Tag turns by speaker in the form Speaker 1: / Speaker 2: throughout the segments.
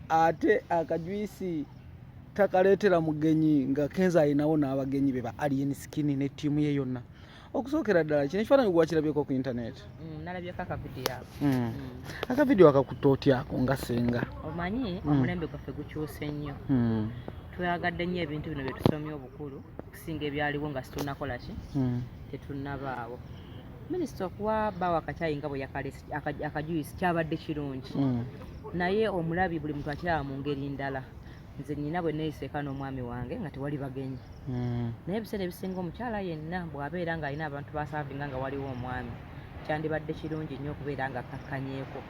Speaker 1: ate akajuisi takaleetera mugenyi nga Kenzo alinawo n'abagenyi be ba Alien Skin ne ttiimu ye yonna. Okusookera ddala kino ekifaananyi gwakirabyeko ku internet?
Speaker 2: Nalabyeko akavidiyo ako.
Speaker 1: Akavidiyo akakutte otyako nga senga?
Speaker 2: Omanyi omulembe gwaffe gukyuse nnyo. Twagadde nnyo ebintu bino bye tusomye obukulu okusinga ebyaliwo nga situnakola ki tetunnabaawo. Minisita okuwa bawa akacaayi nga bwe yakalese akajuisi kyabadde kirungi. Naye omulabi buli muntu akiraba mu ngeri ndala. Nze nnyina bwe neeyiseeka n'omwami wange nga tewali bagenyi. Naye ebiseera ebisinga omukyala yenna bw'abeera ng'alina abantu basaavinga nga waliwo omwami kyandibadde kirungi nnyo okubeera nga akakkanyeeko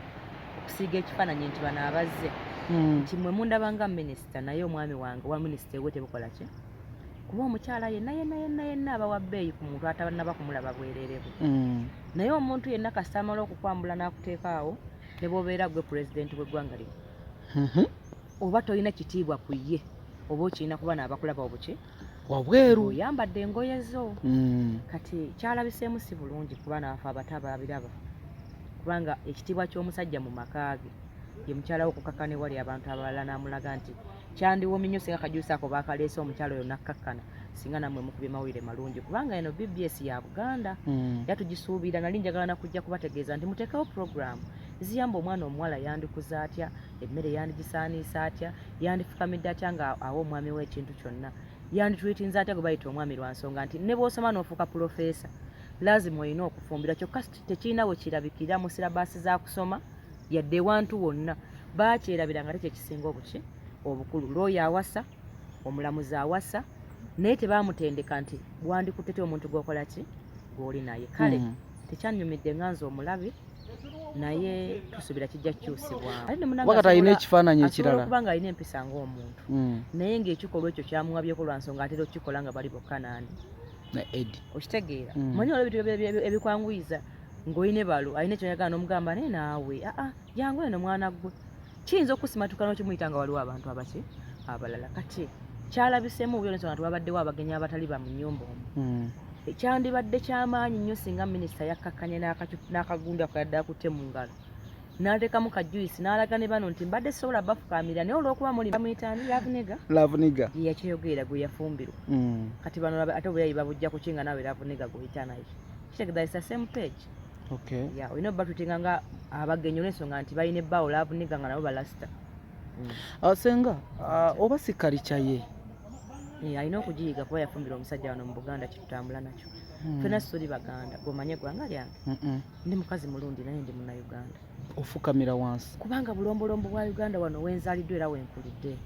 Speaker 2: okusiiga ekifaananyi nti bano abazze nti mwe mundaba nga minisita naye omwami wange wa minisita ewe tebukola ki kuba omukyala yenna abawa bbeeyi ku muntu atanaba kumulaba bwereere bwe. Naye omuntu yenna kasita amala okukwambula n'akuteeka awo ne bw'obeera gwe pulezidenti w'eggwanga lino oba tolina kitiibwa ku ye oba okirina kuba n'abakulaba obuki
Speaker 1: wabweru
Speaker 2: oyambadde engoye zo. Kati kyalabiseemu si bulungi ku baana baffe abato ababiraba kubanga ekitiibwa ky'omusajja mu maka ge ye mukyala we okukkakkana ewali abantu abalala n'amulaga nti kyandiwoomye nnyo singa akajuusi ako baakaleese omukyala oyo nakkakkana singa nammwe mukubye mawulire malungi kubanga eno BBS ya Buganda yatugisuubira nali njagala nakujja kubategeeza nti muteekawo puroguramu ziyamba omwana omuwala yandikuza atya emmere yandigisaaniisa atya yandifukamidde atya nga awa omwami we ekintu kyonna yanditwitinza atya gwe bayita omwami lwa nsonga nti ne bw'osoma n'ofuuka pulofeesa lazima olina okufumbira kyokka tekirina we kirabikira mu sirabaasi za kusoma yadde ewantu wonna baakyerabira nga tekyekisinga obuki obukulu looyo awasa omulamuzi awasa naye tebaamutendeka nti bwandikuttete omuntu gw'okola ki gw'oli naye kale tekyannyumidde nga nze omulabi naye tusuubira kijja kukyusibwamu
Speaker 1: alina ekifaananyi ekirala
Speaker 2: okuba nga alina empisa ng'omuntu naye ng'ekikolwa ekyo kyamuwabyeko lwa nsonga atera okukikola nga bali bokka nandi okitegeera manyi olwo ebintu ebikwanguyiza ng'olina balo alina ekyoyagala n'omugamba naye naawe jangu eno mwana gwe kiyinza okusimatuka n'okimuyita nga waliwo abantu abaki abalala kati kyalabiseemu obuyo n'ensonga twabaddewo abagenyi abatali ba mu nnyumba omwo kyandibadde kyamaanyi nnyo singa minisita yakkakkanye n'akagunda kayadde akutte mu ngalo n'ateekamu kajuisi n'alaga ne bano nti mbadde sobola bafukaamira naye olw'okuba muli bamuyitaani lavuniga ye yakyeyogerera gwe yafumbirwa kati bano ate obulayi babujja ku kinga naawe lavuniga gweoyita naye kitegeeza isa same page olina obbatwitinga nga abagenyi olw'ensonga nti balina ebbaawo lavuniga nga nabo balasita
Speaker 1: senga oba si kalica ye
Speaker 2: alina okugiyiga kuba yafumbira omusajja wano mu Buganda kitutambula nakyo ffenna tuli Baganda gomanye eggwanga lyange ndi mukazi mulundi naye ndi munnauganda
Speaker 1: ofukamira wansi
Speaker 2: kubanga bulombolombo bwa Uganda wano wenzaaliddwa era wenkulidde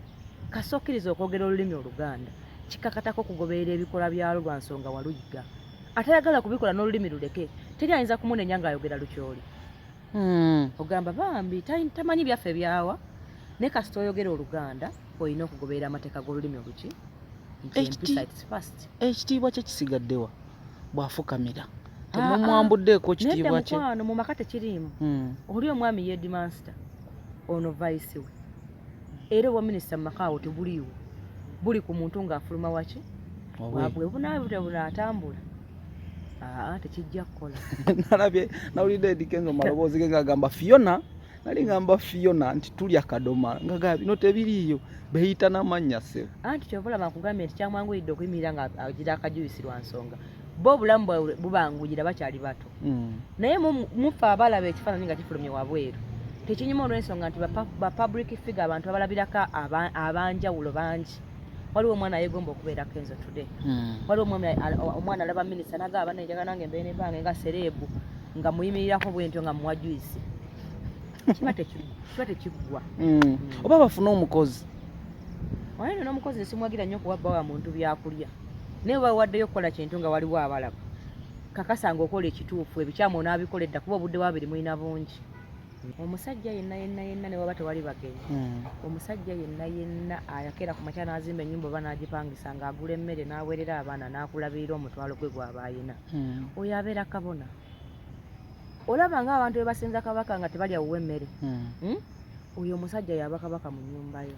Speaker 2: kasokkiriza okwogera olulimi Oluganda kikakatako okugoberera ebikolwa byalwo lwa nsonga waluyiga atayagala kubikola n'olulimi luleke teri ayinza kumunenya ng'ayogera lukyoli ogamba bambi tamanyi byaffe byawa naye kasita oyogera Oluganda olina okugoberera amateeka g'olulimi oluki
Speaker 1: ekitiibwa kye kisigaddewa bw'afukamira temumwambuddeeko kitiibwa kye
Speaker 2: mukwano mu maka tekiriimu oli omwami ye Headmaster ono vice we era obwa minisita mu maka awo tebuliiwo buli ku muntu ng'afuluma waki wabwe bunaatambula tekijja kukola
Speaker 1: nalabye nawulidde Eddy Kenzo maloboozi ge ng'agamba Fiona nali ngamba Fiona nti tulya kadoma nga bino tebiriiyo beyita n'amannya ssebo
Speaker 2: anti kyobalaba nkugambye nti kyamwanguyidde okuyimirira nga agira akajuisi lwa nsonga bo obulamu bwabwe bubanguyira bakyali bato naye mufe abalaba ekifaananyi nga kifulumye wabweru tekinyuma olw'ensonga nti ba public figure abantu abalabirako abanjawulo bangi waliwo omwana ayegomba okubeera Kenzo today waliwo omwana alaba minisita nagaba nenjagala nange mbeere nebange nga serebu nga muyimirirako bwentyo nga muwa juisi kiba tekiggwa
Speaker 1: oba bafune omukozi
Speaker 2: wayino n'omukozi simwagira nnyo okuwabba wa muntu byakulya naye bawaddeyo okukola kintu nga waliwo abalaba kakasanga okola ekituufu ebikyamu onaabikoledda kuba obudde bwabiri mulina bungi omusajja yenna ne waba tewali bagenyi omusajja yenna ayakera ku makya n'azimba ennyumba oba n'agipangisa ng'agula emmere n'aweerera abaana n'akulabirira omutwalo gwe gw'aba ayina oyo abeera kabona olaba ng'abantu be basinza kabaka nga tebalyawuwa emmere oyo omusajja yaba kabaka mu nnyumba yo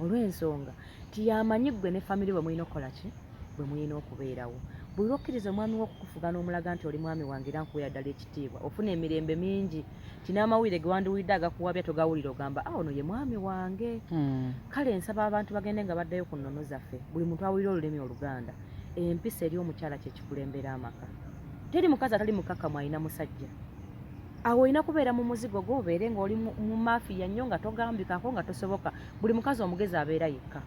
Speaker 2: olw'ensonga tiyamanyi ggwe ne famire bwe mulina okukola ki bwe mulina okubeerawo buli lwokkiriza omwami w'okukufuga n'omulaga nti oli mwami wange era nkuwa ddala ekitiibwa ofuna emirembe mingi tin'amawulire ge wandiwulidde agakuwabya togawulira ogamba ono ye mwami wange. Kale nsaba abantu bagende nga baddayo ku nnono zaffe buli muntu awulira olulimi Oluganda. Empisa eri omukyala kye kikulembera amaka. Teri mukazi atali mukakkamu alina musajja. Awo olina kubeera mu muzigo gwo obeere ng'oli mu maafiya nnyo nga togambikako nga tosoboka. Buli mukazi omugezi abeera yekka.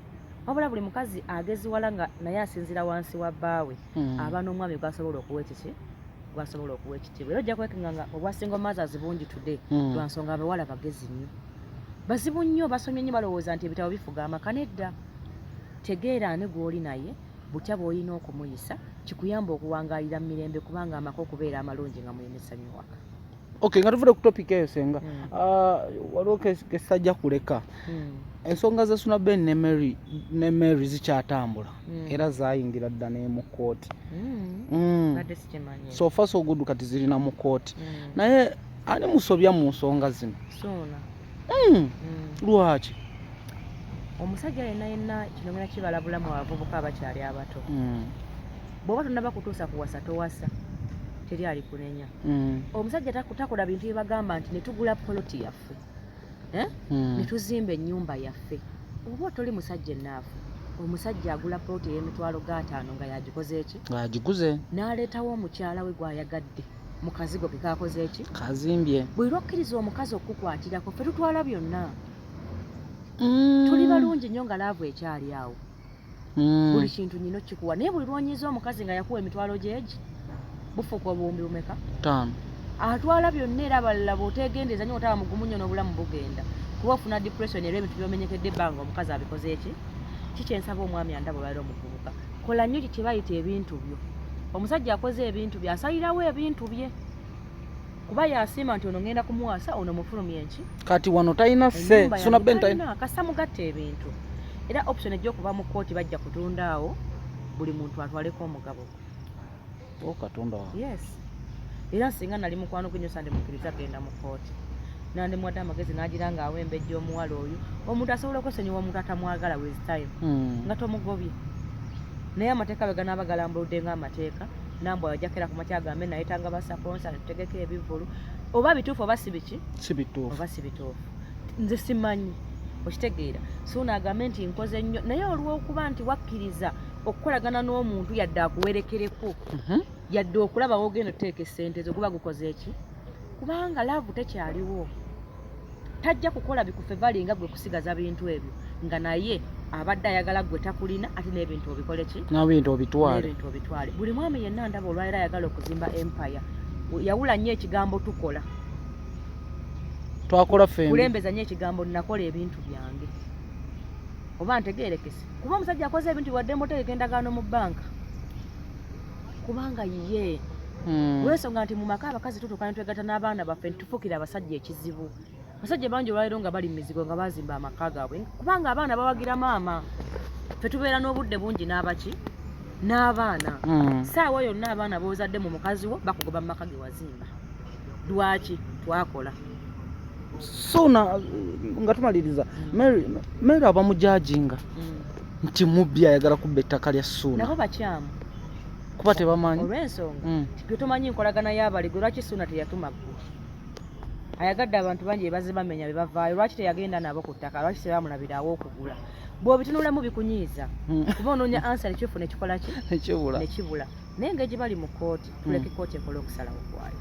Speaker 2: Wabula buli mukazi ageziwala nga naye asinzira wansi wa bbaawe aba n'omwami gwasobola okuwa ekiki gwasobola okuwa ekitiibwa. Era ojja kwekenga nga obwasingo mothers bungi today lwa nsonga abawala bagezi nnyo. Bazibu nnyo basomye nnyo balowooza nti ebitabo bifuga amaka. Nedda, tegeera ani gw'oli naye butya bw'olina okumuyisa kikuyamba okuwangaalira mu mirembe kubanga amaka okubeera amalungi nga mulina essanyu waka.
Speaker 1: Okay, nga tuvude ku topic eyo senga waliwo kesajja kuleka ensonga za Suna Ben ne Mary zikyatambula era zayingira dda ne mu kooti. So far so good kati zirina mu kooti naye ani musobya mu nsonga zino lwaki
Speaker 2: omusajja yenna kino ngena kibalabula mu bavubuka abakyali abato bw'oba tonnaba kutuusa kuwasa towasa teri ali kunenya. Omusajja takola bintu bye bagamba nti ne tugula poloti yaffe ne tuzimba ennyumba yaffe. Oba toli musajja ennaafu omusajja agula poloti ey'M5,000 nga yagikoze eki
Speaker 1: agiguze
Speaker 2: n'aleetawo omukyala we gwayagadde mu kazigo ke kakoze eki
Speaker 1: kazimbye.
Speaker 2: bwe lwokkiriza omukazi okukukwatirako ffe tutwala byonna tuli balungi nnyo nga laavu ekyali awo buli kintu nyino kikuwa naye buli lwonyiza omukazi nga yakuwa emitwalo gyegi bufuuka obuwumbi bumeka
Speaker 1: 5
Speaker 2: atwala byonna era abalala bw'otegendeeza nnyo otaba mugumu nnyo n'obulamu bugenda kuba ofuna depression era ebintu byomenyekedde ebbanga omukazi abikoze eki kikyensaba omwami andaba olwaliro omuvubuka kola nnyo kye bayita ebintu byo. Omusajja akoze ebintu bye asalirawo ebintu bye kuba yasiima nti ono ngenda kumuwasa ono mufulumya enki
Speaker 1: kati wano talina ffe Suna Ben talina
Speaker 2: kasa mugatta ebintu era option ejja okuva mu kooti bajja kutunda awo buli muntu atwaleko omugabo
Speaker 1: Katonda wa.
Speaker 2: Yes. Era singa nali mukwano kunyo sande mukiriza genda mu kooti nandi mwata amagezi n'agira nga awembejja omuwala oyo omuntu asobola okwesonyiwa omuntu atamwagala with time nga tomugobye naye amateeka bwe ganaabagalambuludde ng'amateeka nambwe ajakera ku makya agambe nayetanga basaponsa netutegeka ebivulu oba bituufu oba si biki
Speaker 1: si bituufu
Speaker 2: oba si bituufu nze simanyi okitegeera Suna agambe nti nkoze nnyo naye olw'okuba nti wakkiriza okukolagana n'omuntu yadde akuwerekereko yadde okulaba wogenda oteeka essente zo guba gukoze eki kubanga laavu tekyaliwo tajja kukola bikufe valinga gwe kusigaza bintu ebyo nga naye abadde ayagala gwe takulina ate n'ebintu obikole ki
Speaker 1: n'ebintu obitwale.
Speaker 2: Buli mwami yenna ndaba olwaliro ayagala okuzimba empire yawula nnyo ekigambo tukola
Speaker 1: twakola ffe
Speaker 2: kulembeza nnyo ekigambo nakola ebintu byange oba ntegeerekese kuba omusajja akoze ebintu wadde mbotereka endagaano mu bbanka kubanga ye olw'ensonga nti mu maka abakazi tutuuka ne twegatta n'abaana baffe ntufukira abasajja ekizibu. Abasajja bangi olwaliro nga bali mu mizigo nga bazimba amaka gaabwe kubanga abaana bawagira maama ffe tubeera n'obudde bungi n'abaki n'abaana saawa yonna abaana boozadde mu mukazi wo bakugoba mu maka ge wazimba lwaki twakola.
Speaker 1: Suna nga tumaliriza Mary abamujajinga nti mubbi ayagala kubba ettaka lya Suna
Speaker 2: nabo bakyamu
Speaker 1: kuba tebamanyi
Speaker 2: olw'ensonga gwe tomanyi nkolagana y'abali gwe lwaki Suna teyatuma ggwe ayagadde abantu bangi ebaze bamenya be bavaayo lwaki teyagenda nabo ku ttaka lwaki tebamulabirawo okugula bw'obitunulamu bikunyiiza kuba onoonya ansa nekifuna ekikola ki nekibula naye ng'egi bali mu kooti tuleke kooti ekole okusalawo kwayo.